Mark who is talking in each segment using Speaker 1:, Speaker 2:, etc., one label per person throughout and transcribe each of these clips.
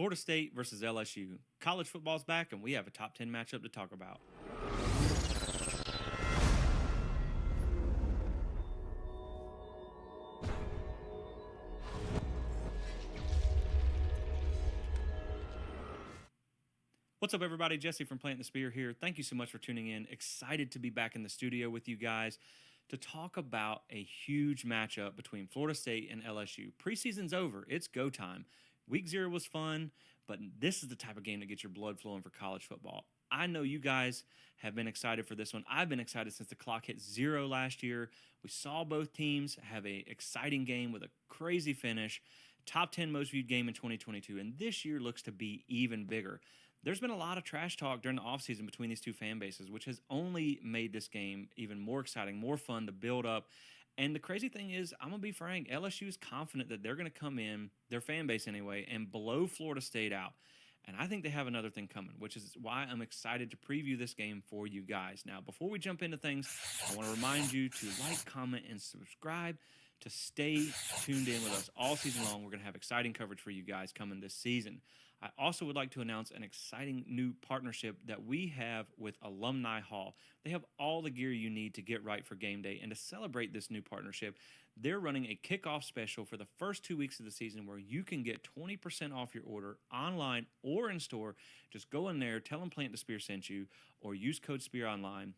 Speaker 1: Florida State versus LSU. College football's back, and we have a top 10 matchup to talk about. What's up, everybody? Jesse from Planting the Spear here. Thank you so much for tuning in. Excited to be back in the studio with you guys to talk about a huge matchup between Florida State and LSU. Preseason's over. It's go time. Week 0 was fun, but this is the type of game that gets your blood flowing for college football. I know you guys have been excited for this one. I've been excited since the clock hit 0 last year. We saw both teams have an exciting game with a crazy finish. Top 10 most viewed game in 2022, and this year looks to be even bigger. There's been a lot of trash talk during the offseason between these two fan bases, which has only made this game even more exciting, more fun to build up. And the crazy thing is, I'm going to be frank, LSU is confident that they're going to come in, their fan base anyway, and blow Florida State out. And I think they have another thing coming, which is why I'm excited to preview this game for you guys. Now, before we jump into things, I want to remind you to like, comment, and subscribe to stay tuned in with us all season long. We're going to have exciting coverage for you guys coming this season. I also would like to announce an exciting new partnership that we have with Alumni Hall. They have all the gear you need to get right for game day, and to celebrate this new partnership, they're running a kickoff special for the first 2 weeks of the season where you can get 20% off your order online or in store. Just go in there, tell them Plant the Spear sent you, or use code SPEAR online.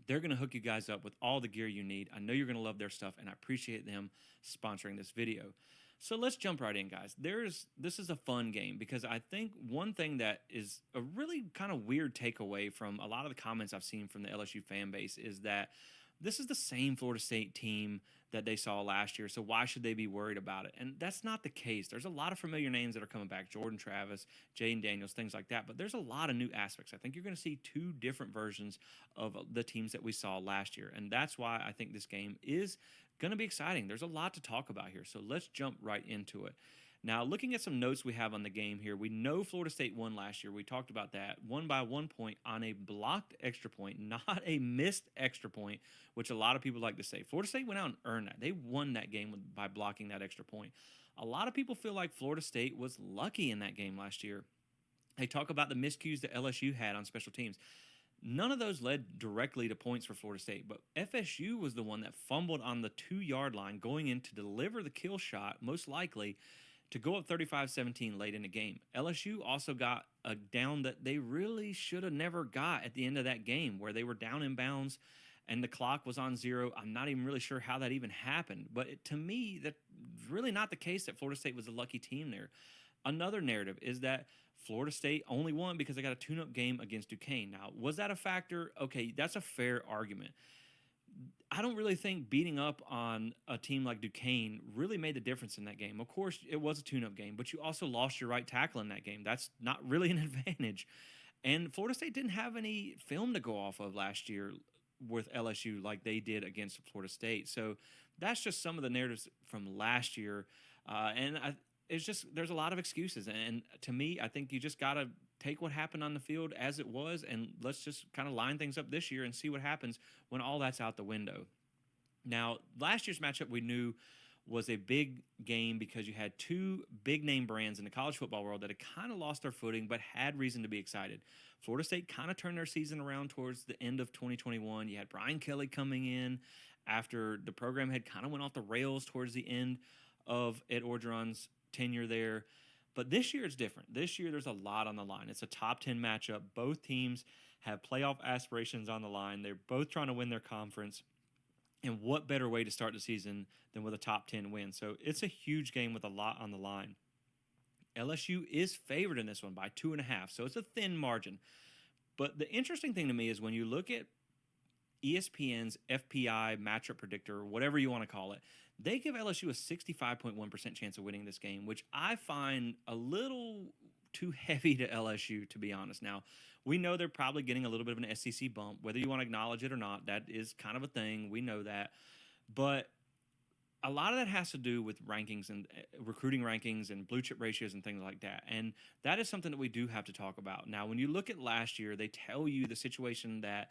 Speaker 1: They're going to hook you guys up with all the gear you need. I know you're going to love their stuff, and I appreciate them sponsoring this video. So let's jump right in, guys. This is a fun game because I think one thing that is a really kind of weird takeaway from a lot of the comments I've seen from the LSU fan base is that this is the same Florida State team that they saw last year, so why should they be worried about it? And that's not the case. There's a lot of familiar names that are coming back, Jordan Travis, Jaden Daniels, things like that, but there's a lot of new aspects. I think you're going to see two different versions of the teams that we saw last year, and that's why I think this game is going to be exciting. There's a lot to talk about here, so let's jump right into it. Now, looking at some notes we have on the game here, we know Florida State won last year. We talked about that. Won by 1 point on a blocked extra point, not a missed extra point, which a lot of people like to say. Florida State went out and earned that. They won that game by blocking that extra point. A lot of people feel like Florida State was lucky in that game last year. They talk about the miscues that LSU had on special teams. None of those led directly to points for Florida State, but FSU was the one that fumbled on the 2-yard line going in to deliver the kill shot, most likely, to go up 35-17 late in the game. LSU also got a down that they really should have never got at the end of that game, where they were down in bounds and the clock was on 0. I'm not even really sure how that even happened, but to me, that's really not the case that Florida State was a lucky team there. Another narrative is that Florida State only won because they got a tune-up game against Duquesne. Now, was that a factor? Okay, that's a fair argument. I don't really think beating up on a team like Duquesne really made the difference in that game. Of course, it was a tune-up game, but you also lost your right tackle in that game. That's not really an advantage. And Florida State didn't have any film to go off of last year with LSU like they did against Florida State. So that's just some of the narratives from last year. It's just there's a lot of excuses. And to me, I think you just got to take what happened on the field as it was, and let's just kind of line things up this year and see what happens when all that's out the window. Now, last year's matchup we knew was a big game because you had two big-name brands in the college football world that had kind of lost their footing but had reason to be excited. Florida State kind of turned their season around towards the end of 2021. You had Brian Kelly coming in after the program had kind of went off the rails towards the end of Ed Orgeron's tenure there. But this year it's different. This year there's a lot on the line. It's a top 10 matchup. Both teams have playoff aspirations on the line. They're both trying to win their conference. And what better way to start the season than with a top 10 win? So it's a huge game with a lot on the line. LSU is favored in this one by 2.5, so it's a thin margin. But the interesting thing to me is when you look at ESPN's FPI matchup predictor, or whatever you want to call it, they give LSU a 65.1% chance of winning this game, which I find a little too heavy to LSU, to be honest. Now, we know they're probably getting a little bit of an SEC bump, whether you want to acknowledge it or not. That is kind of a thing. We know that. But a lot of that has to do with rankings and recruiting rankings and blue chip ratios and things like that. And that is something that we do have to talk about. Now, when you look at last year, they tell you the situation that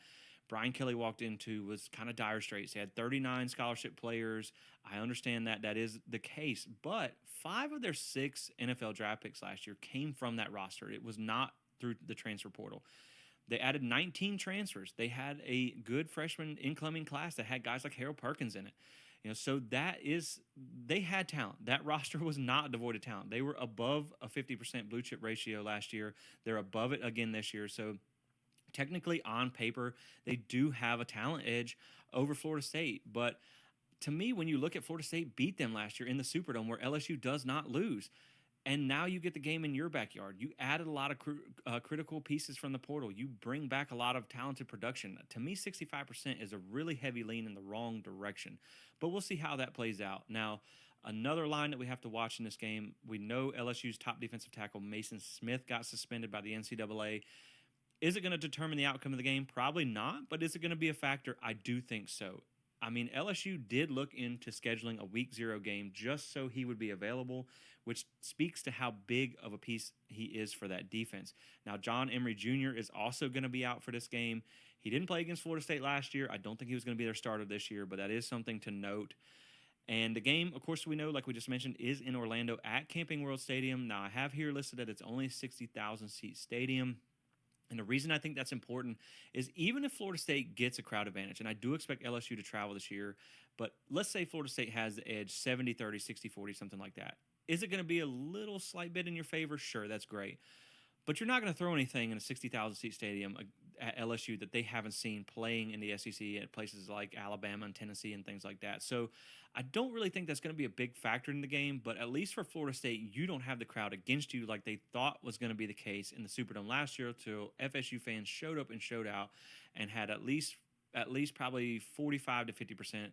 Speaker 1: Brian Kelly walked into was kind of dire straits. They had 39 scholarship players. I understand that that is the case, but 5 of their 6 NFL draft picks last year came from that roster. It was not through the transfer portal. They added 19 transfers. They had a good freshman incoming class that had guys like Harold Perkins in it. So they had talent. That roster was not devoid of talent. They were above a 50% blue chip ratio last year. They're above it again this year. So technically, on paper, they do have a talent edge over Florida State. But to me, when you look at Florida State beat them last year in the Superdome, where LSU does not lose, and now you get the game in your backyard. You added a lot of critical pieces from the portal. You bring back a lot of talented production. To me, 65% is a really heavy lean in the wrong direction. But we'll see how that plays out. Now, another line that we have to watch in this game, we know LSU's top defensive tackle, Mason Smith, got suspended by the NCAA. Is it going to determine the outcome of the game? Probably not, but is it going to be a factor? I do think so. I mean, LSU did look into scheduling a week 0 game just so he would be available, which speaks to how big of a piece he is for that defense. Now, John Emery Jr. is also going to be out for this game. He didn't play against Florida State last year. I don't think he was going to be their starter this year, but that is something to note. And the game, of course, we know, like we just mentioned, is in Orlando at Camping World Stadium. Now, I have here listed that it's only a 60,000-seat stadium. And the reason I think that's important is even if Florida State gets a crowd advantage, and I do expect LSU to travel this year, but let's say Florida State has the edge 70-30, 60-40, something like that. Is it going to be a little slight bit in your favor? Sure, that's great. But you're not going to throw anything in a 60,000-seat stadium at LSU that they haven't seen playing in the SEC at places like Alabama and Tennessee and things like that. So I don't really think that's going to be a big factor in the game, but at least for Florida State, you don't have the crowd against you like they thought was going to be the case in the Superdome last year till FSU fans showed up and showed out and had at least probably 45 to 50%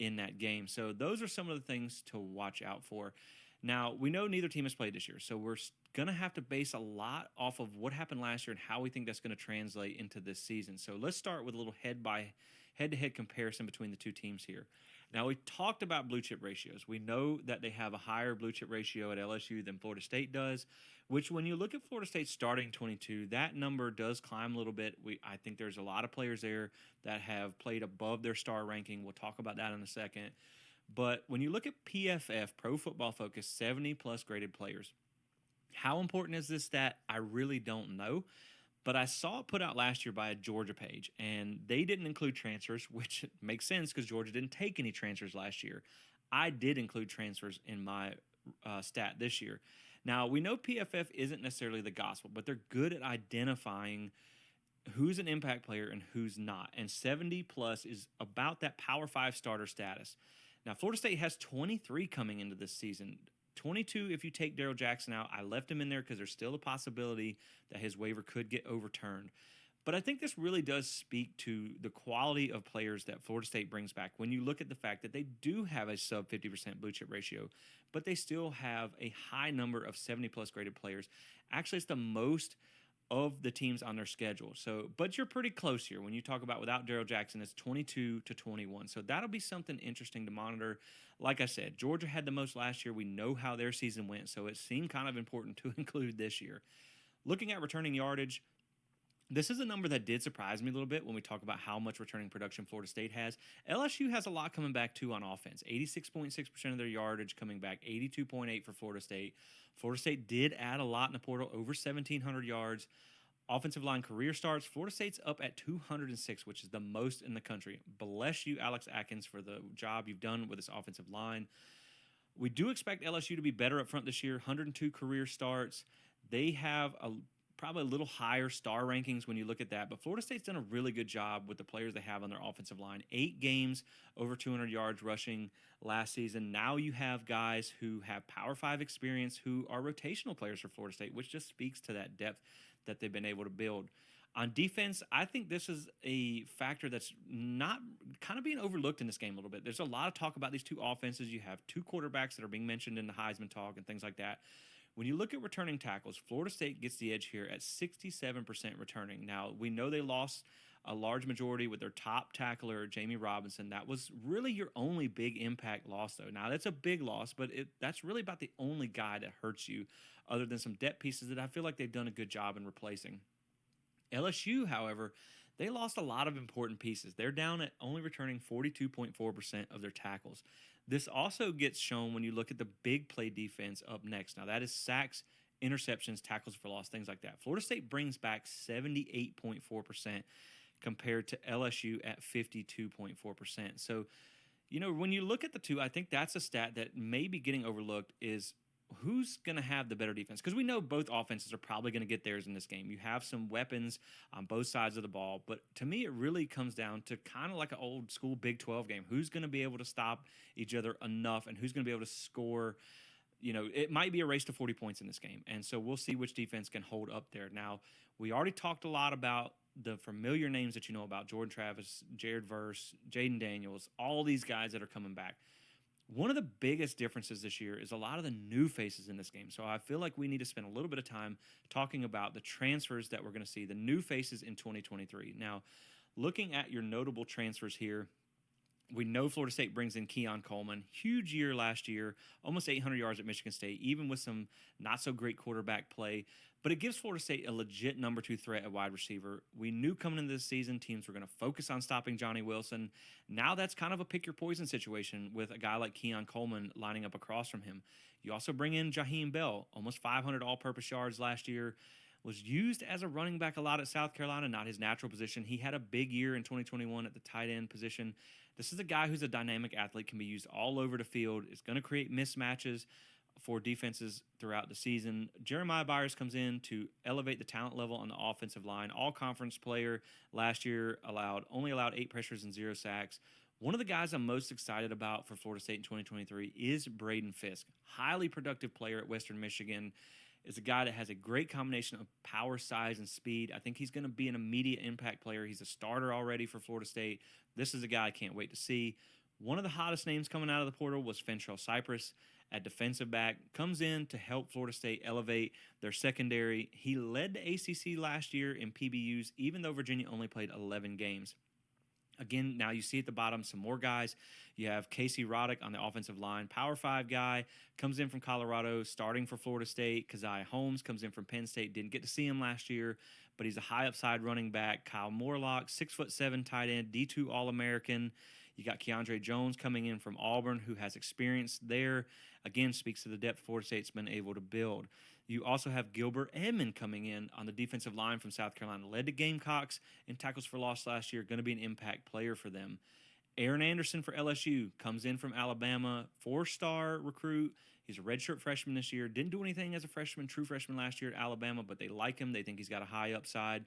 Speaker 1: in that game. So those are some of the things to watch out for. Now, we know neither team has played this year, so we're going to have to base a lot off of what happened last year and how we think that's going to translate into this season. So let's start with a little head-to-head comparison between the two teams here. Now, we talked about blue chip ratios. We know that they have a higher blue chip ratio at LSU than Florida State does, which when you look at Florida State starting 22, that number does climb a little bit. I think there's a lot of players there that have played above their star ranking. We'll talk about that in a second. But when you look at PFF, Pro Football Focus, 70-plus graded players, how important is this stat? I really don't know. But I saw it put out last year by a Georgia page, and they didn't include transfers, which makes sense because Georgia didn't take any transfers last year. I did include transfers in my stat this year. Now, we know PFF isn't necessarily the gospel, but they're good at identifying who's an impact player and who's not. And 70-plus is about that Power 5 starter status. Now, Florida State has 23 coming into this season. 22 if you take Darrell Jackson out. I left him in there because there's still a possibility that his waiver could get overturned. But I think this really does speak to the quality of players that Florida State brings back when you look at the fact that they do have a sub 50% blue chip ratio, but they still have a high number of 70-plus graded players. Actually, it's the most of the teams on their schedule. So, but you're pretty close here. When you talk about without Darrell Jackson, it's 22 to 21. So that'll be something interesting to monitor. Like I said, Georgia had the most last year. We know how their season went, so it seemed kind of important to include this year. Looking at returning yardage, this is a number that did surprise me a little bit when we talk about how much returning production Florida State has. LSU has a lot coming back, too, on offense. 86.6% of their yardage coming back, 82.8% for Florida State. Florida State did add a lot in the portal, over 1,700 yards. Offensive line career starts, Florida State's up at 206, which is the most in the country. Bless you, Alex Atkins, for the job you've done with this offensive line. We do expect LSU to be better up front this year, 102 career starts. They have probably a little higher star rankings when you look at that, but Florida State's done a really good job with the players they have on their offensive line. 8 games, over 200 yards rushing last season. Now you have guys who have Power 5 experience who are rotational players for Florida State, which just speaks to that depth that they've been able to build. On defense, I think this is a factor that's not kind of being overlooked in this game a little bit. There's a lot of talk about these two offenses. You have 2 quarterbacks that are being mentioned in the Heisman talk and things like that. When you look at returning tackles, Florida State gets the edge here at 67% returning. Now, we know they lost a large majority with their top tackler, Jamie Robinson. That was really your only big impact loss, though. Now, that's a big loss, but that's really about the only guy that hurts you other than some depth pieces that I feel like they've done a good job in replacing. LSU, however, They lost a lot of important pieces. They're down at only returning 42.4% of their tackles. This also gets shown when you look at the big play defense up next. Now, that is sacks, interceptions, tackles for loss, things like that. Florida State brings back 78.4% compared to LSU at 52.4%. So, when you look at the two, I think that's a stat that may be getting overlooked is who's going to have the better defense? Because we know both offenses are probably going to get theirs in this game. You have some weapons on both sides of the ball, but to me, it really comes down to kind of like an old school Big 12 game. Who's going to be able to stop each other enough, and who's going to be able to score? It might be a race to 40 points in this game, and so we'll see which defense can hold up there. Now, we already talked a lot about the familiar names that you know about: Jordan Travis, Jared Verse, Jaden Daniels, all these guys that are coming back. One of the biggest differences this year is a lot of the new faces in this game. So I feel like we need to spend a little bit of time talking about the transfers that we're going to see, the new faces in 2023. Now, looking at your notable transfers here, we know Florida State brings in Keon Coleman. Huge year last year, almost 800 yards at Michigan State, even with some not so great quarterback play. But it gives Florida State a legit number 2 threat at wide receiver. We knew coming into this season teams were going to focus on stopping Johnny Wilson. Now that's kind of a pick your poison situation with a guy like Keon Coleman lining up across from him. You also bring in Jaheim Bell, almost 500 all-purpose yards last year. Was used as a running back a lot at South Carolina, not his natural position. He had a big year in 2021 at the tight end position. This is a guy who's a dynamic athlete, can be used all over the field. It's going to create mismatches for defenses throughout the season. Jeremiah Byers comes in to elevate the talent level on the offensive line. All-conference player last year, only allowed 8 pressures and 0 sacks. One of the guys I'm most excited about for Florida State in 2023 is Braden Fisk. Highly productive player at Western Michigan. Is a guy that has a great combination of power, size, and speed. I think he's going to be an immediate impact player. He's a starter already for Florida State. This is a guy I can't wait to see. One of the hottest names coming out of the portal was Fentrell Cypress at defensive back. Comes in to help Florida State elevate their secondary. He led the ACC last year in PBUs, even though Virginia only played 11 games. Again, now you see at the bottom some more guys. You have Casey Roddick on the offensive line, Power 5 guy, comes in from Colorado, starting for Florida State. Keziah Holmes comes in from Penn State, didn't get to see him last year, but he's a high upside running back. Kyle Morlock, 6'7" tight end, D2 All-American. You got Keandre Jones coming in from Auburn, who has experience there. Again, speaks to the depth Florida State's been able to build. You also have Gilbert Edmond coming in on the defensive line from South Carolina. Led the Gamecocks in tackles for loss last year. Going to be an impact player for them. Aaron Anderson for LSU comes in from Alabama. 4-star recruit. He's a redshirt freshman this year. Didn't do anything as a true freshman last year at Alabama, but they like him. They think he's got a high upside.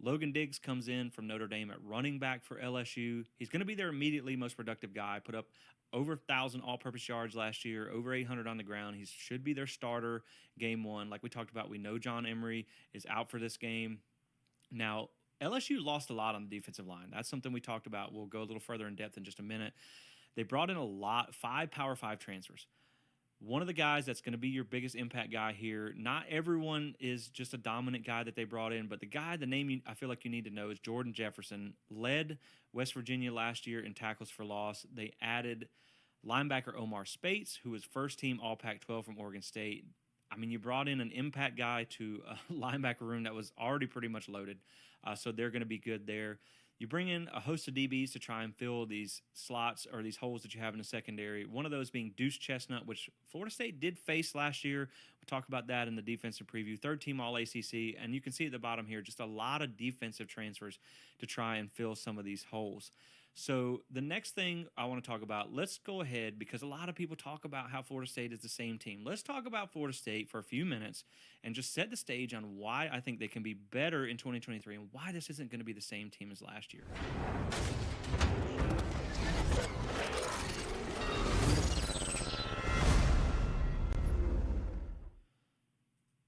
Speaker 1: Logan Diggs comes in from Notre Dame at running back for LSU. He's going to be their immediately most productive guy. Put up over 1,000 all-purpose yards last year, over 800 on the ground. He should be their starter game one. Like we talked about, we know John Emery is out for this game. Now, LSU lost a lot on the defensive line. That's something we talked about. We'll go a little further in depth in just a minute. They brought in 5 Power 5 transfers. One of the guys that's going to be your biggest impact guy here, not everyone is just a dominant guy that they brought in, but the name I feel like you need to know is Jordan Jefferson. Led West Virginia last year in tackles for loss. They added linebacker Omar Spates, who was first-team All-Pac-12 from Oregon State. I mean, you brought in an impact guy to a linebacker room that was already pretty much loaded, so they're going to be good there. You bring in a host of DBs to try and fill these slots or these holes that you have in the secondary. One of those being Deuce Chestnut, which Florida State did face last year. We'll talk about that in the defensive preview. 3rd-team All-ACC, and you can see at the bottom here just a lot of defensive transfers to try and fill some of these holes. So the next thing I want to talk about, let's go ahead, because a lot of people talk about how Florida State is the same team. Let's talk about Florida State for a few minutes and just set the stage on why I think they can be better in 2023 and why this isn't going to be the same team as last year.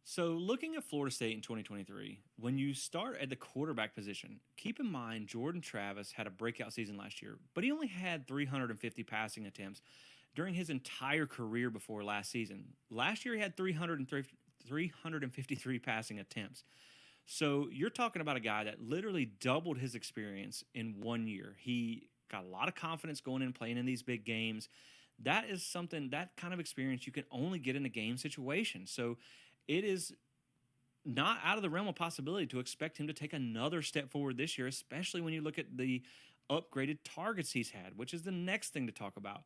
Speaker 1: So looking at Florida State in 2023, when you start at the quarterback position, keep in mind Jordan Travis had a breakout season last year, but he only had 350 passing attempts during his entire career before last season. Last year he had 353 passing attempts. So you're talking about a guy that literally doubled his experience in 1 year. He got a lot of confidence going in and playing in these big games. That is something, that kind of experience you can only get in a game situation. So it is not out of the realm of possibility to expect him to take another step forward this year, especially when you look at the upgraded targets he's had, which is the next thing to talk about.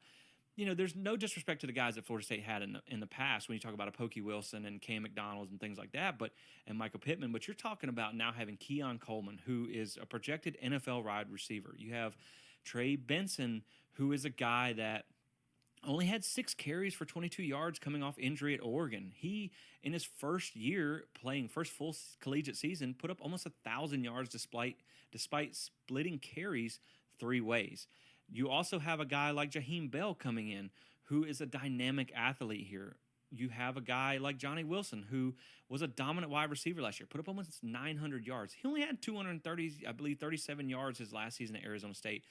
Speaker 1: There's no disrespect to the guys that Florida State had in the past when you talk about a Pokey Wilson and Cam McDonald's and things like that, and Michael Pittman. But you're talking about now having Keon Coleman, who is a projected NFL wide receiver. You have Trey Benson, who is a guy that only had 6 carries for 22 yards coming off injury at Oregon. He, in his first year playing, first full collegiate season, put up almost 1,000 yards despite splitting carries 3 ways. You also have a guy like Jaheim Bell coming in, who is a dynamic athlete here. You have a guy like Johnny Wilson, who was a dominant wide receiver last year, put up almost 900 yards. He only had 230, I believe, 37 yards his last season at Arizona State.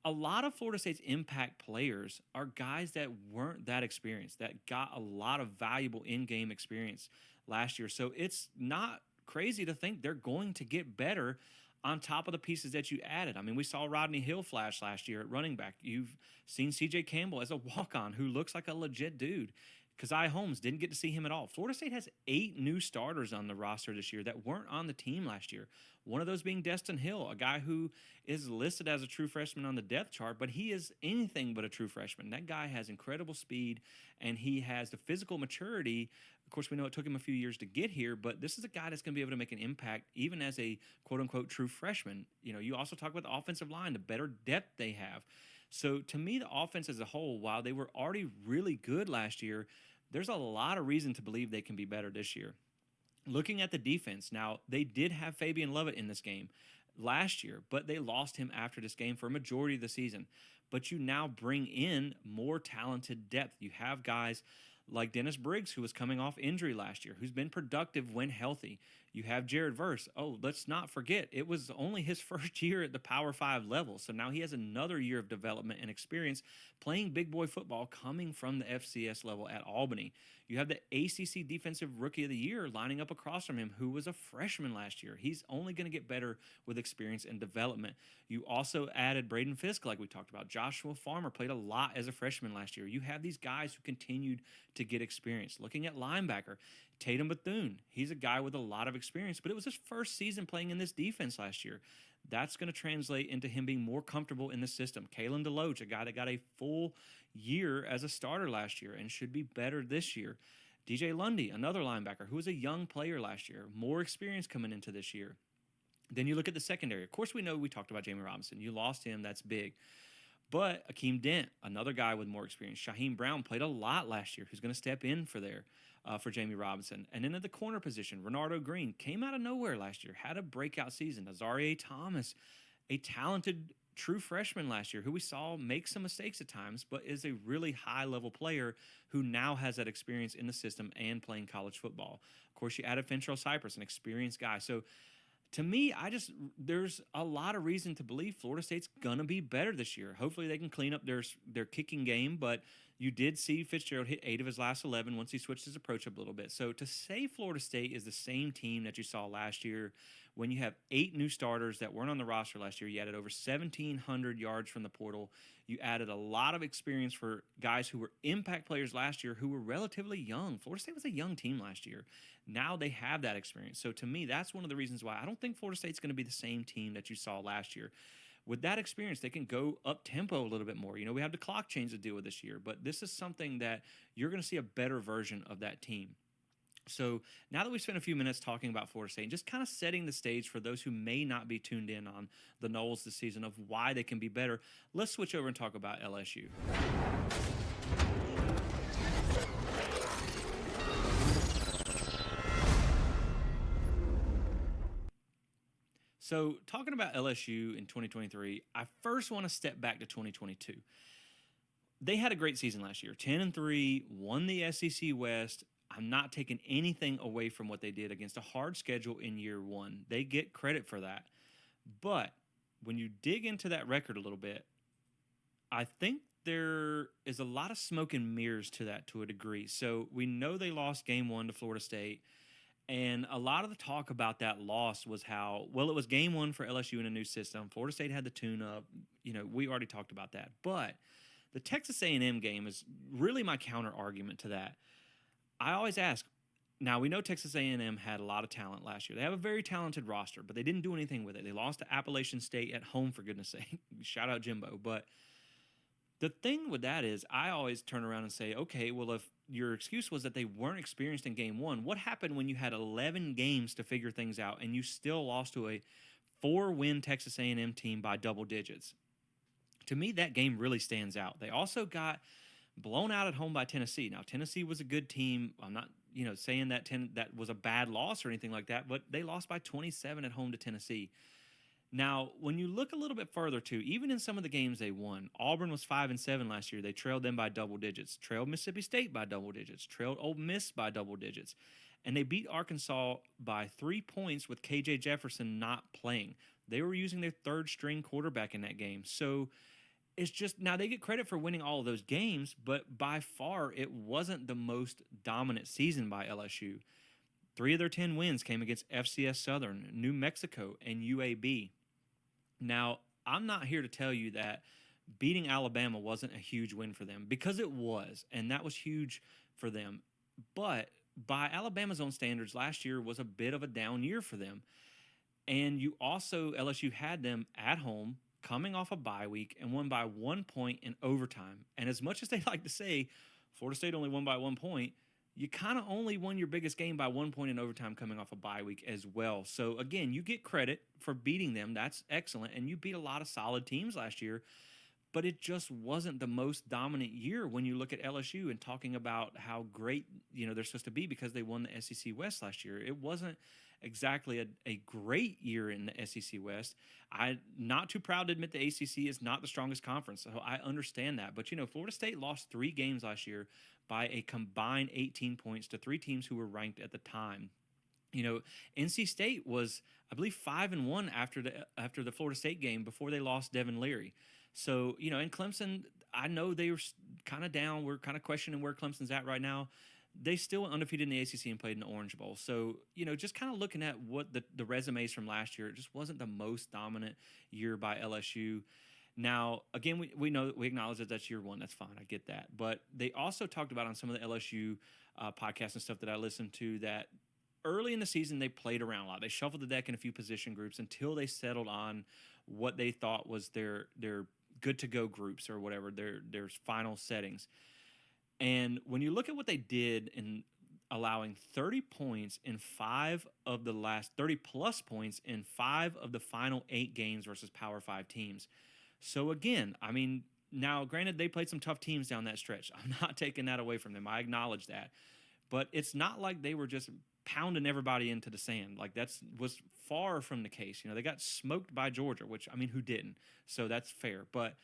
Speaker 1: A lot of Florida State's impact players are guys that weren't that experienced, that got a lot of valuable in-game experience last year. So it's not crazy to think they're going to get better on top of the pieces that you added. I mean, we saw Rodney Hill flash last year at running back. You've seen C.J. Campbell as a walk-on who looks like a legit dude. Keziah Holmes, didn't get to see him at all. Florida State has 8 new starters on the roster this year that weren't on the team last year. One of those being Destin Hill, a guy who is listed as a true freshman on the depth chart, but he is anything but a true freshman. That guy has incredible speed, and he has the physical maturity. Of course, we know it took him a few years to get here, but this is a guy that's going to be able to make an impact even as a quote-unquote true freshman. You also talk about the offensive line, the better depth they have. So to me, the offense as a whole, while they were already really good last year, there's a lot of reason to believe they can be better this year. Looking at the defense, now they did have Fabian Lovett in this game last year, but they lost him after this game for a majority of the season. But you now bring in more talented depth. You have guys like Dennis Briggs, who was coming off injury last year, who's been productive when healthy. You have Jared Verse. Oh, let's not forget, it was only his first year at the Power 5 level. So now he has another year of development and experience playing big boy football coming from the FCS level at Albany. You have the ACC Defensive Rookie of the Year lining up across from him, who was a freshman last year. He's only going to get better with experience and development. You also added Braden Fisk, like we talked about. Joshua Farmer played a lot as a freshman last year. You have these guys who continued to get experience. Looking at linebacker, Tatum Bethune. He's a guy with a lot of experience, but it was his first season playing in this defense last year. That's going to translate into him being more comfortable in the system. Kalen DeLoach, a guy that got a full year as a starter last year and should be better this year. DJ Lundy, another linebacker who was a young player last year, more experience coming into this year. Then you look at the secondary. Of course, we know we talked about Jamie Robinson. You lost him. That's big. But Akeem Dent, another guy with more experience. Shaheem Brown played a lot last year, who's going to step in for Jamie Robinson. And then at the corner position, Renardo Green came out of nowhere last year, had a breakout season. Azarie Thomas, a talented true freshman last year who we saw make some mistakes at times, but is a really high-level player who now has that experience in the system and playing college football. Of course, you added Fentrell Cypress, an experienced guy. So to me, there's a lot of reason to believe Florida State's going to be better this year. Hopefully they can clean up their kicking game, but you did see Fitzgerald hit 8 of his last 11 once he switched his approach up a little bit. So to say Florida State is the same team that you saw last year, when you have 8 new starters that weren't on the roster last year, you added over 1,700 yards from the portal. You added a lot of experience for guys who were impact players last year who were relatively young. Florida State was a young team last year. Now they have that experience. So to me, that's one of the reasons why I don't think Florida State's going to be the same team that you saw last year. With that experience, they can go up-tempo a little bit more. We have the clock change to deal with this year, but this is something that you're going to see a better version of that team. So now that we've spent a few minutes talking about Florida State and just kind of setting the stage for those who may not be tuned in on the Noles this season of why they can be better, let's switch over and talk about LSU. So talking about LSU in 2023, I first want to step back to 2022. They had a great season last year, 10-3, won the SEC West. I'm not taking anything away from what they did against a hard schedule in year one. They get credit for that. But when you dig into that record a little bit, I think there is a lot of smoke and mirrors to that to a degree. So we know they lost game 1 to Florida State. And a lot of the talk about that loss was how, well, it was game 1 for LSU in a new system. Florida State had the tune-up. We already talked about that. But the Texas A&M game is really my counter-argument to that. I always ask, Now, we know Texas A&M had a lot of talent last year. They have a very talented roster, but they didn't do anything with it. They lost to Appalachian State at home, for goodness sake. Shout out Jimbo. But the thing with that is, I always turn around and say, okay, well, if your excuse was that they weren't experienced in game one, what happened when you had 11 games to figure things out and you still lost to a 4-win Texas A&M team by double digits? To me, that game really stands out. They also got blown out at home by Tennessee. Now, Tennessee was a good team. I'm not, saying that that was a bad loss or anything like that, but they lost by 27 at home to Tennessee. Now, when you look a little bit further too, even in some of the games they won, Auburn was 5-7 last year. They trailed them by double digits, trailed Mississippi State by double digits, trailed Ole Miss by double digits, and they beat Arkansas by 3 points with KJ Jefferson not playing. They were using their third string quarterback in that game. So it's just, now they get credit for winning all of those games, but by far it wasn't the most dominant season by LSU. 3 of their 10 wins came against FCS Southern, New Mexico, and UAB. Now, I'm not here to tell you that beating Alabama wasn't a huge win for them, because it was, and that was huge for them. But by Alabama's own standards, last year was a bit of a down year for them. And you also, LSU had them at home coming off a bye week and won by 1 point in overtime. And as much as they like to say Florida State only won by 1 point, you kind of only won your biggest game by 1 point in overtime coming off a bye week as well. So again, you get credit for beating them. That's excellent. And you beat a lot of solid teams last year, but it just wasn't the most dominant year when you look at LSU and talking about how great, they're supposed to be because they won the SEC West last year. It wasn't exactly a great year in the SEC West. I'm not too proud to admit the ACC is not the strongest conference, so I understand that. But, Florida State lost 3 games last year by a combined 18 points to 3 teams who were ranked at the time. NC State was, I believe, 5-1 after the Florida State game before they lost Devin Leary. So, and Clemson, I know they were kind of down. We're kind of questioning where Clemson's at right now. They still went undefeated in the ACC and played in the Orange Bowl. So, just kind of looking at what the resumes from last year, it just wasn't the most dominant year by LSU. Now, again, we know, we acknowledge that that's year one. That's fine. I get that. But they also talked about on some of the LSU podcasts and stuff that I listened to that early in the season they played around a lot. They shuffled the deck in a few position groups until they settled on what they thought was their good-to-go groups or whatever, their final settings. And when you look at what they did in allowing 30 points in 5 of the last 30-plus points in 5 of the final 8 games versus Power 5 teams. So again, I mean, now granted they played some tough teams down that stretch. I'm not taking that away from them. I acknowledge that. But it's not like they were just pounding everybody into the sand. Like was far from the case. They got smoked by Georgia, which, I mean, who didn't? So that's fair. But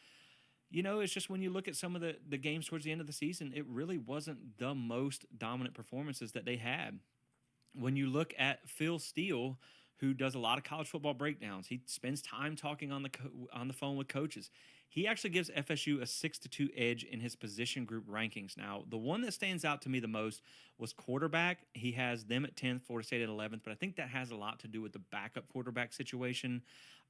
Speaker 1: it's just when you look at some of the games towards the end of the season, it really wasn't the most dominant performances that they had. When you look at Phil Steele, who does a lot of college football breakdowns, he spends time talking on the phone with coaches. He actually gives FSU a 6-2 edge in his position group rankings. Now, the one that stands out to me the most was quarterback. He has them at 10th, Florida State at 11th, but I think that has a lot to do with the backup quarterback situation.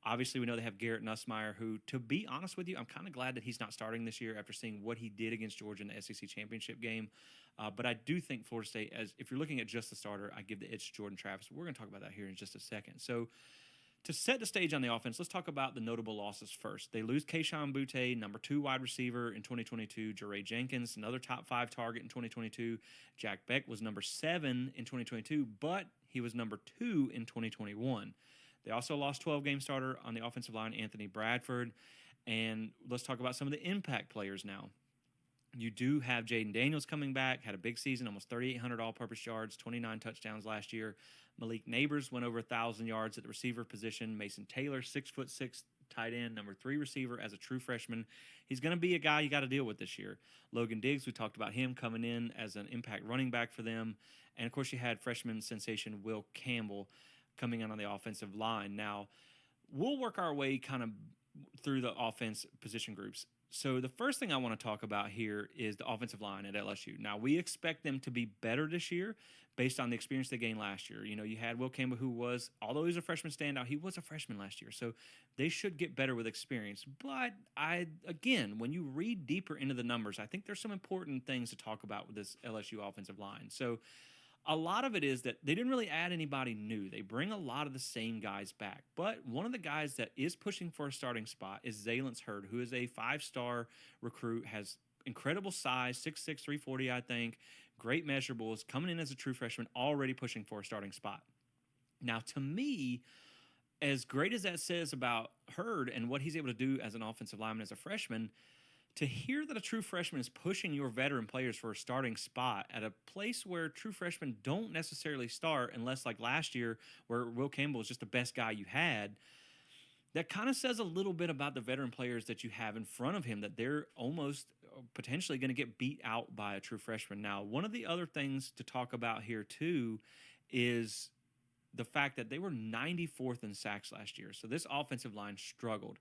Speaker 1: Obviously, we know they have Garrett Nussmeier, who, to be honest with you, I'm kind of glad that he's not starting this year after seeing what he did against Georgia in the SEC championship game. But I do think Florida State, if you're looking at just the starter, I give the edge to Jordan Travis. We're going to talk about that here in just a second. So to set the stage on the offense, let's talk about the notable losses first. They lose Kayshon Boutte, number 2 wide receiver in 2022. Jeray Jenkins, another top 5 target in 2022. Jack Beck was number 7 in 2022, but he was number 2 in 2021. They also lost 12-game starter on the offensive line, Anthony Bradford. And let's talk about some of the impact players now. You do have Jaden Daniels coming back, had a big season, almost 3,800 all-purpose yards, 29 touchdowns last year. Malik Neighbors went over 1,000 yards at the receiver position. Mason Taylor, 6'6", tight end, number 3 receiver as a true freshman. He's going to be a guy you got to deal with this year. Logan Diggs, we talked about him coming in as an impact running back for them. And, of course, you had freshman sensation Will Campbell coming in on the offensive line. Now, we'll work our way kind of through the offense position groups. So the first thing I want to talk about here is the offensive line at LSU. Now, we expect them to be better this year based on the experience they gained last year. You had Will Campbell, who was, although he's a freshman standout, he was a freshman last year. So they should get better with experience. But again, when you read deeper into the numbers, I think there's some important things to talk about with this LSU offensive line. So A lot of it is that they didn't really add anybody new. They bring a lot of the same guys back. But one of the guys that is pushing for a starting spot is Zalance Hurd, who is a 5-star recruit, has incredible size, 6'6", 340, I think, great measurables, coming in as a true freshman, already pushing for a starting spot. Now, to me, as great as that says about Hurd and what he's able to do as an offensive lineman as a freshman, to hear that a true freshman is pushing your veteran players for a starting spot at a place where true freshmen don't necessarily start, unless like last year where Will Campbell was just the best guy you had, that kind of says a little bit about the veteran players that you have in front of him, that they're almost potentially going to get beat out by a true freshman. Now, one of the other things to talk about here too is the fact that they were 94th in sacks last year. So this offensive line struggled.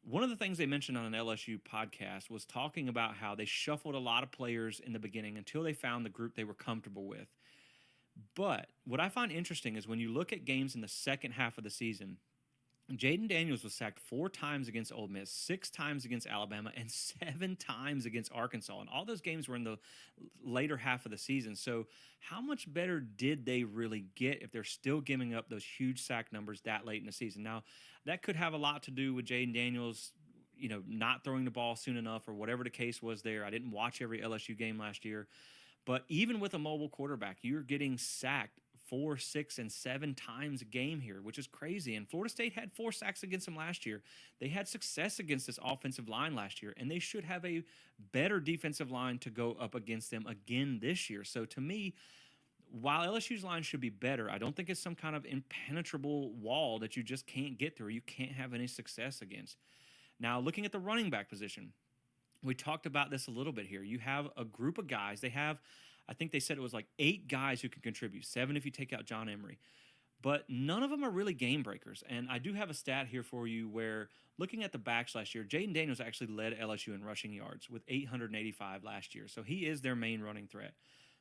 Speaker 1: One of the things they mentioned on an LSU podcast was talking about how they shuffled a lot of players in the beginning until they found the group they were comfortable with. But what I find interesting is when you look at games in the second half of the season, Jaden Daniels was sacked 4 times against Ole Miss, 6 times against Alabama, and 7 times against Arkansas. And all those games were in the later half of the season. So how much better did they really get if they're still giving up those huge sack numbers that late in the season? Now, that could have a lot to do with Jaden Daniels, not throwing the ball soon enough or whatever the case was there. I didn't watch every LSU game last year. But even with a mobile quarterback, you're getting sacked 4, 6, and 7 times a game here, which is crazy. And Florida State had 4 sacks against them last year. They had success against this offensive line last year, and they should have a better defensive line to go up against them again this year. So to me, while LSU's line should be better, I don't think it's some kind of impenetrable wall that you just can't get through, you can't have any success against. Now, looking at the running back position, we talked about this a little bit here. You have a group of guys. They have, I think they said it was like 8 guys who can contribute, 7 if you take out John Emery. But none of them are really game breakers. And I do have a stat here for you where, looking at the backs last year, Jaden Daniels actually led LSU in rushing yards with 885 last year. So he is their main running threat.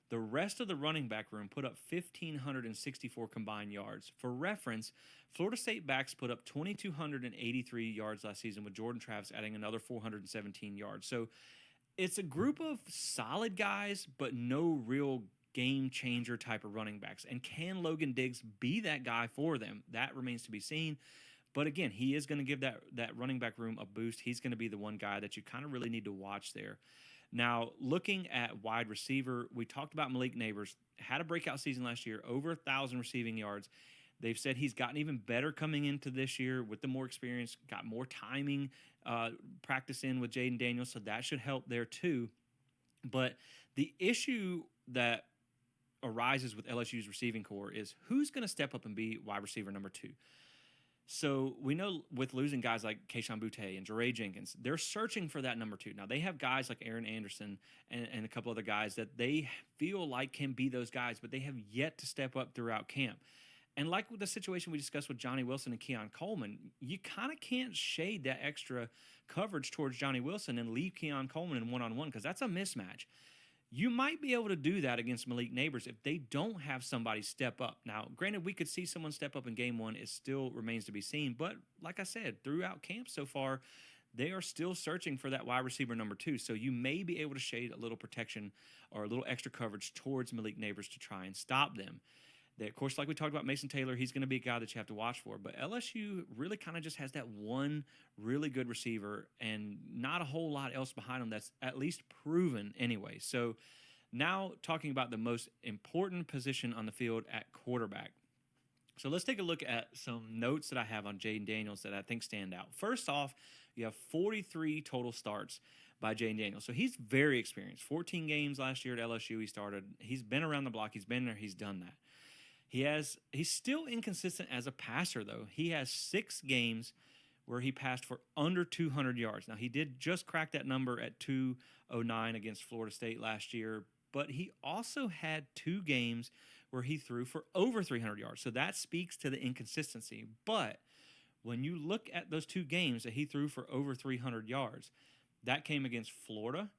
Speaker 1: The rest of the running back room put up 1,564 combined yards. For reference, Florida State backs put up 2,283 yards last season, with Jordan Travis adding another 417 yards. So it's a group of solid guys, but no real game changer type of running backs. And can Logan Diggs be that guy for them? That remains to be seen. But again, he is going to give that running back room a boost. He's going to be the one guy that you kind of really need to watch there. Now, looking at wide receiver, we talked about Malik Neighbors. Had a breakout season last year, over 1,000 receiving yards. They've said he's gotten even better coming into this year with the more experience, got more timing practice in with Jaden Daniels, so that should help there too. But the issue that arises with LSU's receiving core is who's going to step up and be wide receiver number 2. So we know with losing guys like Keyshawn Boutte and Jeray Jenkins, they're searching for that number 2. Now, they have guys like Aaron Anderson and a couple other guys that they feel like can be those guys, but they have yet to step up throughout camp. And like with the situation we discussed with Johnny Wilson and Keon Coleman, you kind of can't shade that extra coverage towards Johnny Wilson and leave Keon Coleman in one-on-one, because that's a mismatch. You might be able to do that against Malik Neighbors if they don't have somebody step up. Now, granted, we could see someone step up in game 1. It still remains to be seen. But like I said, throughout camp so far, they are still searching for that wide receiver number 2. So you may be able to shade a little protection or a little extra coverage towards Malik Neighbors to try and stop them. They, of course, like we talked about Mason Taylor, he's going to be a guy that you have to watch for. But LSU really kind of just has that one really good receiver and not a whole lot else behind him that's at least proven anyway. So now talking about the most important position on the field at quarterback. So let's take a look at some notes that I have on Jaden Daniels that I think stand out. First off, you have 43 total starts by Jaden Daniels. So he's very experienced. 14 games last year at LSU he started. He's been around the block. He's been there. He's done that. He's still inconsistent as a passer, though. He has 6 games where he passed for under 200 yards. Now, he did just crack that number at 209 against Florida State last year, but he also had 2 games where he threw for over 300 yards. So that speaks to the inconsistency. But when you look at those 2 games that he threw for over 300 yards, that came against Florida,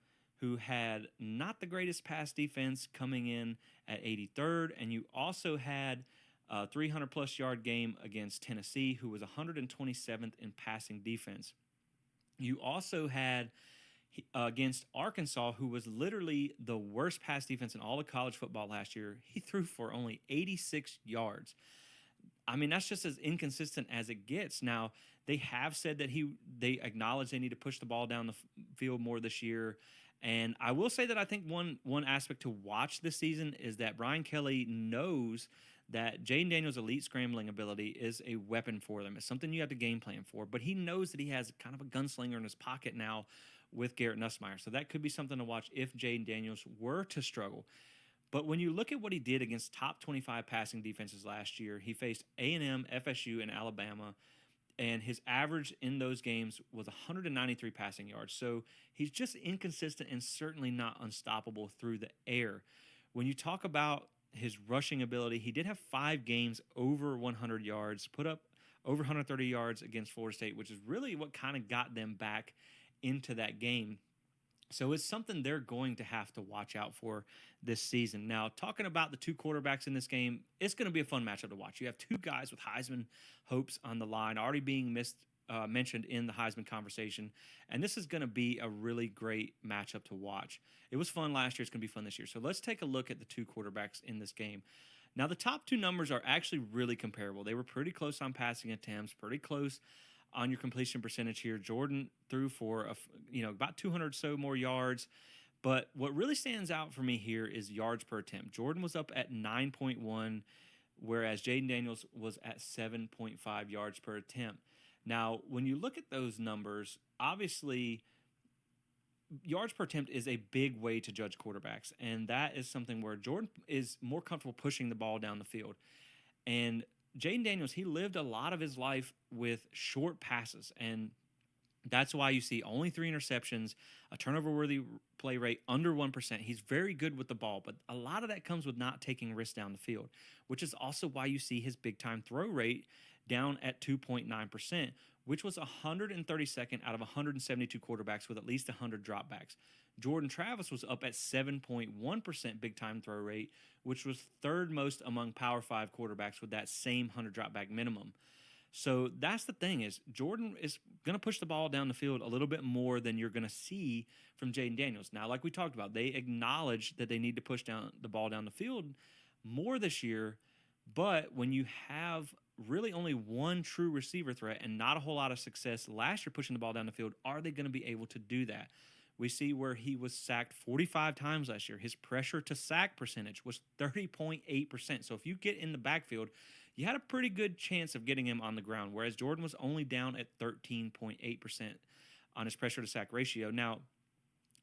Speaker 1: who had not the greatest pass defense, coming in at 83rd. And you also had a 300-plus yard game against Tennessee, who was 127th in passing defense. You also had against Arkansas, who was literally the worst pass defense in all of college football last year. He threw for only 86 yards. I mean, that's just as inconsistent as it gets. Now, they have said that they acknowledge they need to push the ball down the field more this year. And I will say that I think one aspect to watch this season is that Brian Kelly knows that Jaden Daniels' elite scrambling ability is a weapon for them. It's something you have to game plan for. But he knows that he has kind of a gunslinger in his pocket now with Garrett Nussmeier. So that could be something to watch if Jaden Daniels were to struggle. But when you look at what he did against top 25 passing defenses last year, he faced A&M, FSU, and Alabama, and his average in those games was 193 passing yards. So he's just inconsistent and certainly not unstoppable through the air. When you talk about his rushing ability, he did have 5 games over 100 yards, put up over 130 yards against Florida State, which is really what kind of got them back into that game. So it's something they're going to have to watch out for this season. Now, talking about the two quarterbacks in this game, it's going to be a fun matchup to watch. You have two guys with Heisman hopes on the line, already being mentioned in the Heisman conversation, and this is going to be a really great matchup to watch. It was fun last year. It's going to be fun this year. So let's take a look at the two quarterbacks in this game. Now, the top two numbers are actually really comparable. They were pretty close on passing attempts, pretty close on your completion percentage here. Jordan threw for about 200 so more yards. But what really stands out for me here is yards per attempt. Jordan was up at 9.1, whereas Jaden Daniels was at 7.5 yards per attempt. Now, when you look at those numbers, obviously yards per attempt is a big way to judge quarterbacks, and that is something where Jordan is more comfortable pushing the ball down the field. And Jaden Daniels, he lived a lot of his life with short passes, and that's why you see only 3 interceptions, a turnover-worthy play rate under 1%. He's very good with the ball, but a lot of that comes with not taking risks down the field, which is also why you see his big-time throw rate down at 2.9%, which was 132nd out of 172 quarterbacks with at least 100 dropbacks. Jordan Travis was up at 7.1% big-time throw rate, which was third most among Power 5 quarterbacks with that same 100 dropback minimum. So that's the thing, is Jordan is going to push the ball down the field a little bit more than you're going to see from Jaden Daniels. Now, like we talked about, they acknowledge that they need to push down the ball down the field more this year, but when you have really only one true receiver threat and not a whole lot of success last year pushing the ball down the field, are they going to be able to do that? We see where he was sacked 45 times last year. His pressure to sack percentage was 30.8%. So if you get in the backfield, you had a pretty good chance of getting him on the ground, whereas Jordan was only down at 13.8% on his pressure to sack ratio. Now,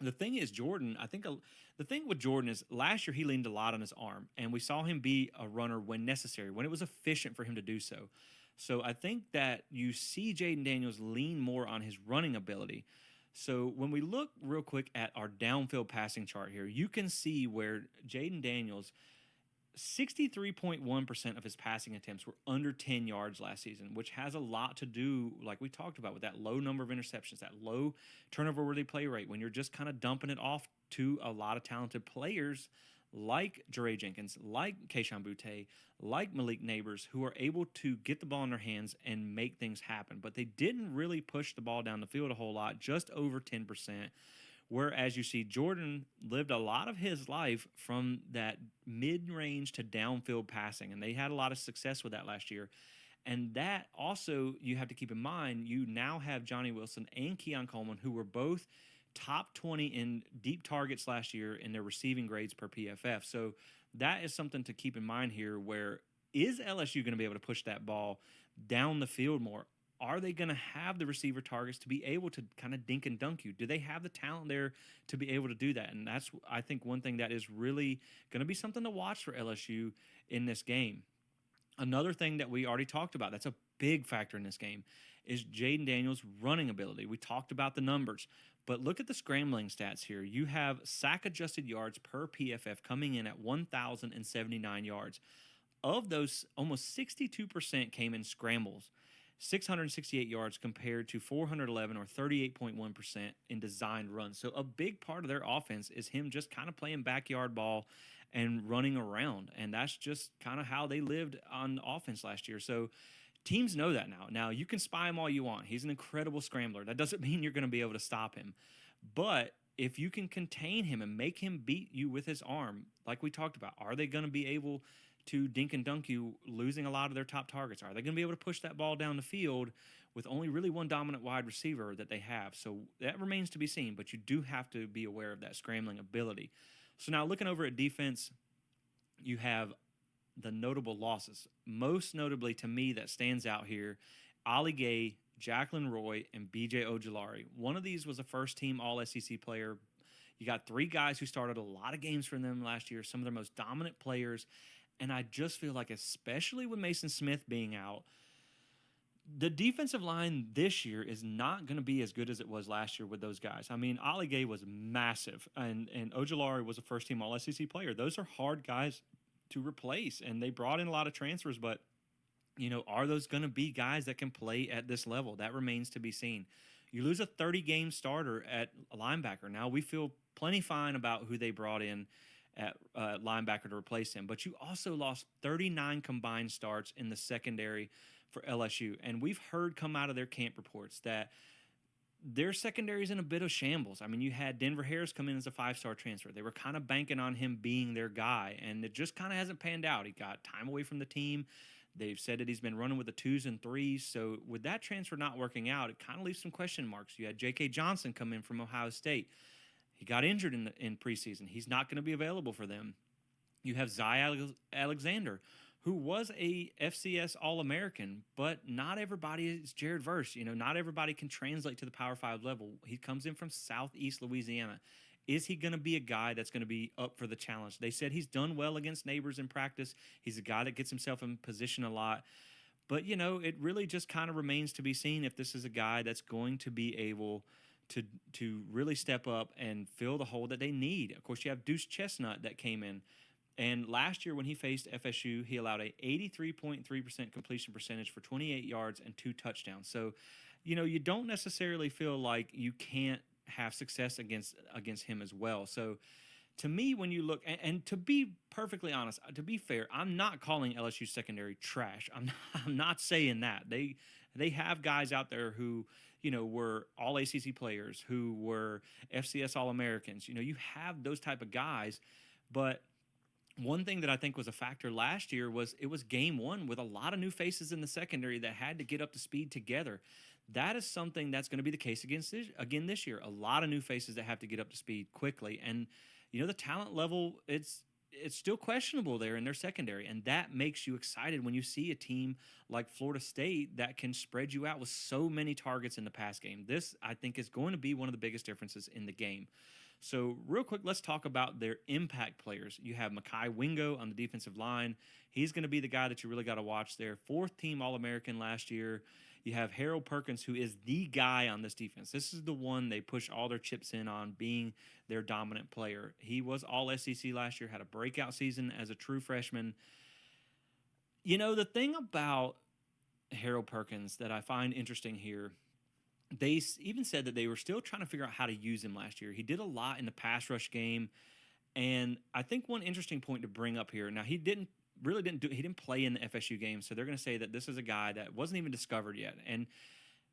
Speaker 1: the thing is, the thing with Jordan is last year he leaned a lot on his arm, and we saw him be a runner when necessary, when it was efficient for him to do so. So I think that you see Jaden Daniels lean more on his running ability. So when we look real quick at our downfield passing chart here, you can see where Jaden Daniels, 63.1% of his passing attempts were under 10 yards last season, which has a lot to do, like we talked about, with that low number of interceptions, that low turnover-worthy play rate, when you're just kind of dumping it off to a lot of talented players like Jeray Jenkins, like Kayshon Boutte, like Malik Neighbors, who are able to get the ball in their hands and make things happen. But they didn't really push the ball down the field a whole lot, just over 10%. Whereas you see Jordan lived a lot of his life from that mid-range to downfield passing, and they had a lot of success with that last year. And that also, you have to keep in mind, you now have Johnny Wilson and Keon Coleman, who were both top 20 in deep targets last year in their receiving grades per PFF. So that is something to keep in mind here, where is LSU going to be able to push that ball down the field more? Are they going to have the receiver targets to be able to kind of dink and dunk you? Do they have the talent there to be able to do that? And that's, I think, one thing that is really going to be something to watch for LSU in this game. Another thing that we already talked about, that's a big factor in this game, is Jaden Daniels' running ability. We talked about the numbers, but look at the scrambling stats here. You have sack-adjusted yards per PFF coming in at 1,079 yards. Of those, almost 62% came in scrambles. 668 yards compared to 411 or 38.1% in designed runs. So a big part of their offense is him just kind of playing backyard ball and running around. And that's just kind of how they lived on offense last year. So teams know that now. Now, you can spy him all you want. He's an incredible scrambler. That doesn't mean you're going to be able to stop him. But if you can contain him and make him beat you with his arm, like we talked about, are they going to be able to dink and dunk you, losing a lot of their top targets? Are they going to be able to push that ball down the field with only really one dominant wide receiver that they have? So that remains to be seen, but you do have to be aware of that scrambling ability. So now looking over at defense, you have the notable losses. Most notably to me that stands out here, Ali Gay, Jacqueline Roy, and BJ Ojolari. One of these was a first-team All-SEC player. You got three guys who started a lot of games for them last year, some of their most dominant players. And I just feel like, especially with Mason Smith being out, the defensive line this year is not going to be as good as it was last year with those guys. I mean, Ali Gay was massive, and Ojolari was a first-team All-SEC player. Those are hard guys to replace, and they brought in a lot of transfers, but are those going to be guys that can play at this level? That remains to be seen. You lose a 30-game starter at linebacker. Now we feel plenty fine about who they brought in at linebacker to replace him, but you also lost 39 combined starts in the secondary for LSU, and we've heard come out of their camp reports that their secondary is in a bit of shambles. I mean, you had Denver Harris come in as a 5-star transfer. They were kind of banking on him being their guy, and it just kind of hasn't panned out. He got time away from the team. They've said that he's been running with the 2s and 3s. So with that transfer not working out, it kind of leaves some question marks. You had J.K. Johnson come in from Ohio State. He got injured in preseason. He's not going to be available for them. You have Zy Alexander, who was a FCS All-American, but not everybody is Jared Verse. Not everybody can translate to the Power 5 level. He comes in from Southeast Louisiana. Is he going to be a guy that's going to be up for the challenge? They said he's done well against neighbors in practice. He's a guy that gets himself in position a lot. But, it really just kind of remains to be seen if this is a guy that's going to be able to really step up and fill the hole that they need. Of course, you have Deuce Chestnut that came in. And last year when he faced FSU, he allowed a 83.3% completion percentage for 28 yards and 2 touchdowns. So, you don't necessarily feel like you can't have success against him as well. So to me, when you look, and to be perfectly honest, to be fair, I'm not calling LSU secondary trash. I'm not saying that. They have guys out there who, were all ACC players, who were FCS All-Americans. You have those type of guys, but one thing that I think was a factor last year was it was game one with a lot of new faces in the secondary that had to get up to speed together. That is something that's going to be the case again this year. A lot of new faces that have to get up to speed quickly. And, the talent level, it's still questionable there in their secondary. And that makes you excited when you see a team like Florida State that can spread you out with so many targets in the pass game. This, I think, is going to be one of the biggest differences in the game. So real quick, let's talk about their impact players. You have Mekhi Wingo on the defensive line. He's going to be the guy that you really got to watch there. 4th-team All-American last year. You have Harold Perkins, who is the guy on this defense. This is the one they push all their chips in on being their dominant player. He was All-SEC last year, had a breakout season as a true freshman. The thing about Harold Perkins that I find interesting here, they even said that they were still trying to figure out how to use him last year. He did a lot in the pass rush game, and I think one interesting point to bring up here. Now, he didn't play in the FSU game, so they're going to say that this is a guy that wasn't even discovered yet. And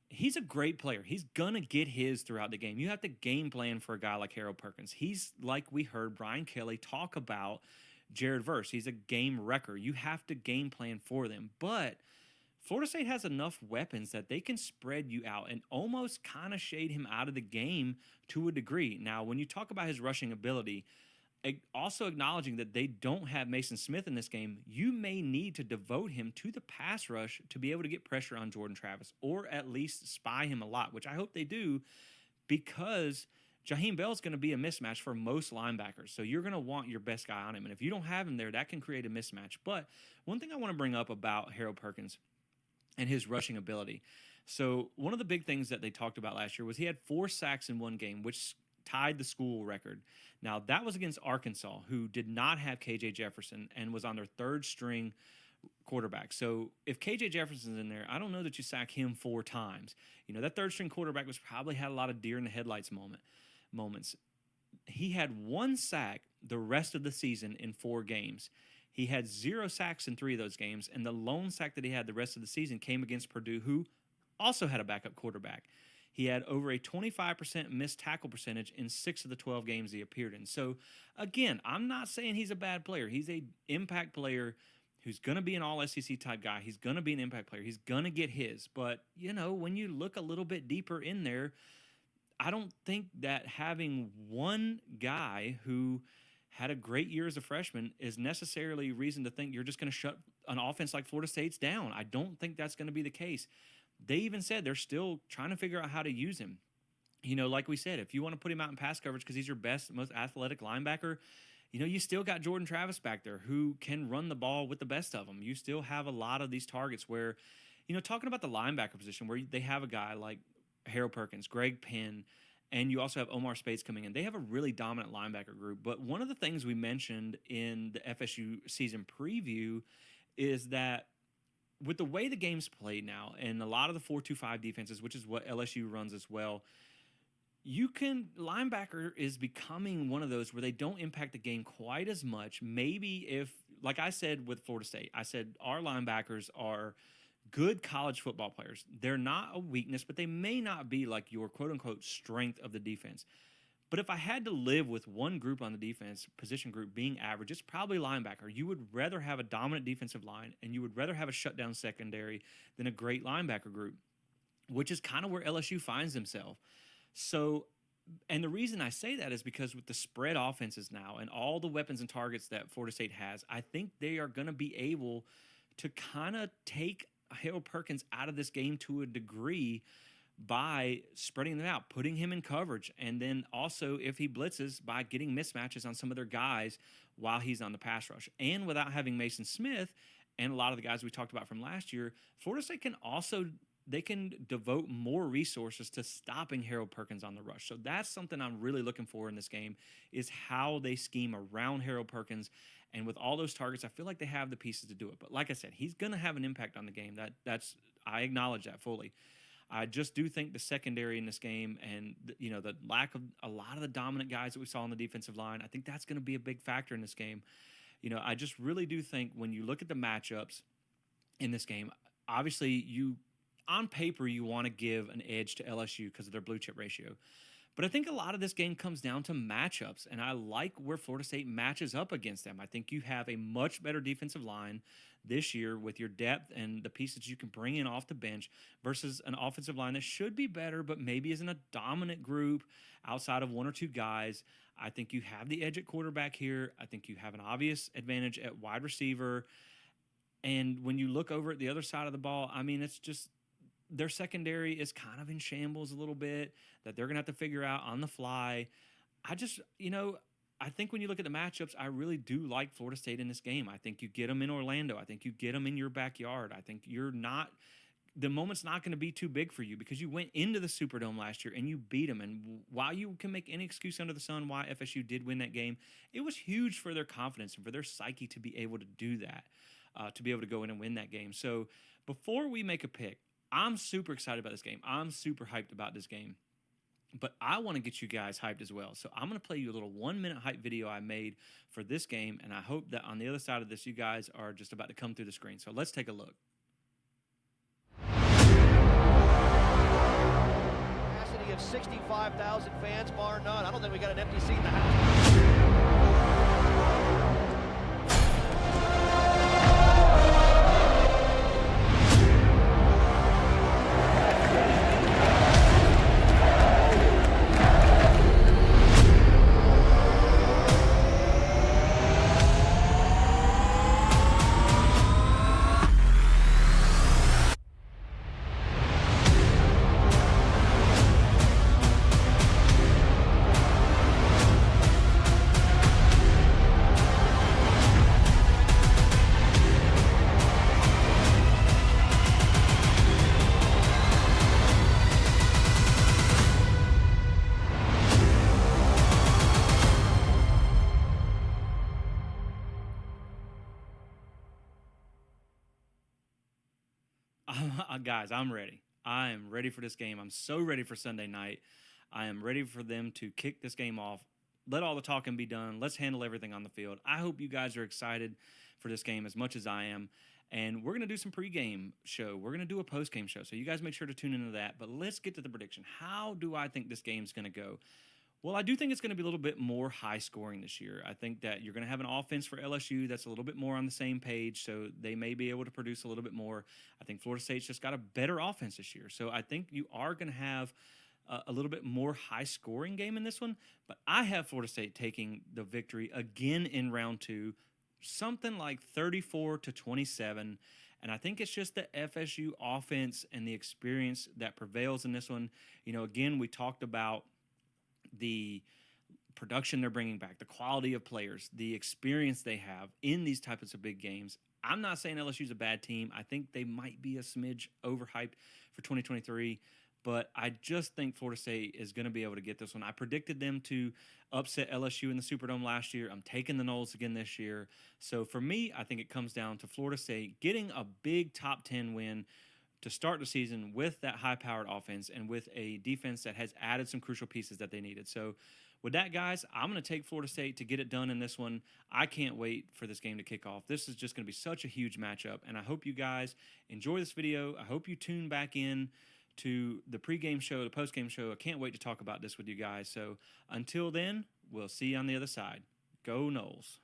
Speaker 1: he's a great player. He's going to get his throughout the game. You have to game plan for a guy like Harold Perkins. He's like we heard Brian Kelly talk about Jared Verse. He's a game wrecker. You have to game plan for them. But Florida State has enough weapons that they can spread you out and almost kind of shade him out of the game to a degree. Now, when you talk about his rushing ability, also acknowledging that they don't have Mason Smith in this game, you may need to devote him to the pass rush to be able to get pressure on Jordan Travis, or at least spy him a lot, which I hope they do, because Jaheim Bell is going to be a mismatch for most linebackers. So you're going to want your best guy on him. And if you don't have him there, that can create a mismatch. But one thing I want to bring up about Harold Perkins and his rushing ability. So one of the big things that they talked about last year was he had 4 sacks in one game, which tied the school record. Now, that was against Arkansas, who did not have KJ Jefferson and was on their 3rd-string quarterback. So if KJ Jefferson's in there, I don't know that you sack him 4 times. That 3rd-string quarterback was probably had a lot of deer in the headlights moments. He had 1 sack the rest of the season in 4 games. He had 0 sacks in 3 of those games, and the lone sack that he had the rest of the season came against Purdue, who also had a backup quarterback. He had over a 25% missed tackle percentage in 6 of the 12 games he appeared in. So, again, I'm not saying he's a bad player. He's a impact player who's going to be an all-SEC type guy. He's going to be an impact player. He's going to get his. But, when you look a little bit deeper in there, I don't think that having one guy who had a great year as a freshman is necessarily reason to think you're just going to shut an offense like Florida State's down. I don't think that's going to be the case. They even said they're still trying to figure out how to use him. Like we said, if you want to put him out in pass coverage because he's your best, most athletic linebacker, you still got Jordan Travis back there who can run the ball with the best of them. You still have a lot of these targets where, talking about the linebacker position where they have a guy like Harold Perkins, Greg Penn, and you also have Omar Speights coming in. They have a really dominant linebacker group. But one of the things we mentioned in the FSU season preview is that with the way the game's played now and a lot of the 4-2-5 defenses, which is what LSU runs as well, linebacker is becoming one of those where they don't impact the game quite as much. Maybe if, like I said with Florida State, I said our linebackers are good college football players. They're not a weakness, but they may not be like your quote-unquote strength of the defense. But if I had to live with one group on the defense, position group being average, it's probably linebacker. You would rather have a dominant defensive line, and you would rather have a shutdown secondary than a great linebacker group, which is kind of where LSU finds themselves. So, and the reason I say that is because with the spread offenses now and all the weapons and targets that Florida State has, I think they are going to be able to kind of take Harold Perkins out of this game to a degree by spreading them out, putting him in coverage, and then also if he blitzes by getting mismatches on some of their guys while he's on the pass rush. And without having Mason Smith and a lot of the guys we talked about from last year, Florida State can also devote more resources to stopping Harold Perkins on the rush. So that's something I'm really looking for in this game is how they scheme around Harold Perkins. And with all those targets, I feel like they have the pieces to do it. But like I said, he's going to have an impact on the game. I acknowledge that fully. I just do think the secondary in this game and, the lack of a lot of the dominant guys that we saw on the defensive line, I think that's going to be a big factor in this game. I just really do think when you look at the matchups in this game, obviously on paper, you want to give an edge to LSU because of their blue chip ratio. But I think a lot of this game comes down to matchups, and I like where Florida State matches up against them. I think you have a much better defensive line this year with your depth and the pieces you can bring in off the bench versus an offensive line that should be better but maybe isn't a dominant group outside of one or two guys. I think you have the edge at quarterback here. I think you have an obvious advantage at wide receiver. And when you look over at the other side of the ball, I mean, it's just their secondary is kind of in shambles a little bit that they're going to have to figure out on the fly. I think when you look at the matchups, I really do like Florida State in this game. I think you get them in Orlando. I think you get them in your backyard. I think the moment's not going to be too big for you because you went into the Superdome last year and you beat them. And while you can make any excuse under the sun why FSU did win that game, it was huge for their confidence and for their psyche to be able to do that, to be able to go in and win that game. So before we make a pick, I'm super excited about this game. I'm super hyped about this game. But I want to get you guys hyped as well. So I'm going to play you a little 1-minute hype video I made for this game, and I hope that on the other side of this, you guys are just about to come through the screen. So let's take a look.
Speaker 2: Capacity of 65,000 fans, bar none. I don't think we got an empty seat in the house.
Speaker 1: Guys, I'm ready. I am ready for this game. I'm so ready for Sunday night. I am ready for them to kick this game off. Let all the talking be done. Let's handle everything on the field. I hope you guys are excited for this game as much as I am. And we're going to do some pregame show. We're going to do a postgame show. So you guys make sure to tune into that. But let's get to the prediction. How do I think this game's going to go? Well, I do think it's going to be a little bit more high scoring this year. I think that you're going to have an offense for LSU that's a little bit more on the same page, so they may be able to produce a little bit more. I think Florida State's just got a better offense this year. So I think you are going to have a little bit more high scoring game in this one. But I have Florida State taking the victory again in round 2, something like 34-27. And I think it's just the FSU offense and the experience that prevails in this one. Again, we talked about the production they're bringing back, the quality of players, the experience they have in these types of big games. I'm not saying LSU's a bad team. I think they might be a smidge overhyped for 2023, but I just think Florida State is going to be able to get this one. I predicted them to upset LSU in the Superdome last year. I'm taking the Noles again this year. So for me, I think it comes down to Florida State getting a big top 10 win to start the season with that high-powered offense and with a defense that has added some crucial pieces that they needed. So with that, guys, I'm going to take Florida State to get it done in this one. I can't wait for this game to kick off. This is just going to be such a huge matchup, and I hope you guys enjoy this video. I hope you tune back in to the pregame show, the postgame show. I can't wait to talk about this with you guys. So until then, we'll see you on the other side. Go Noles.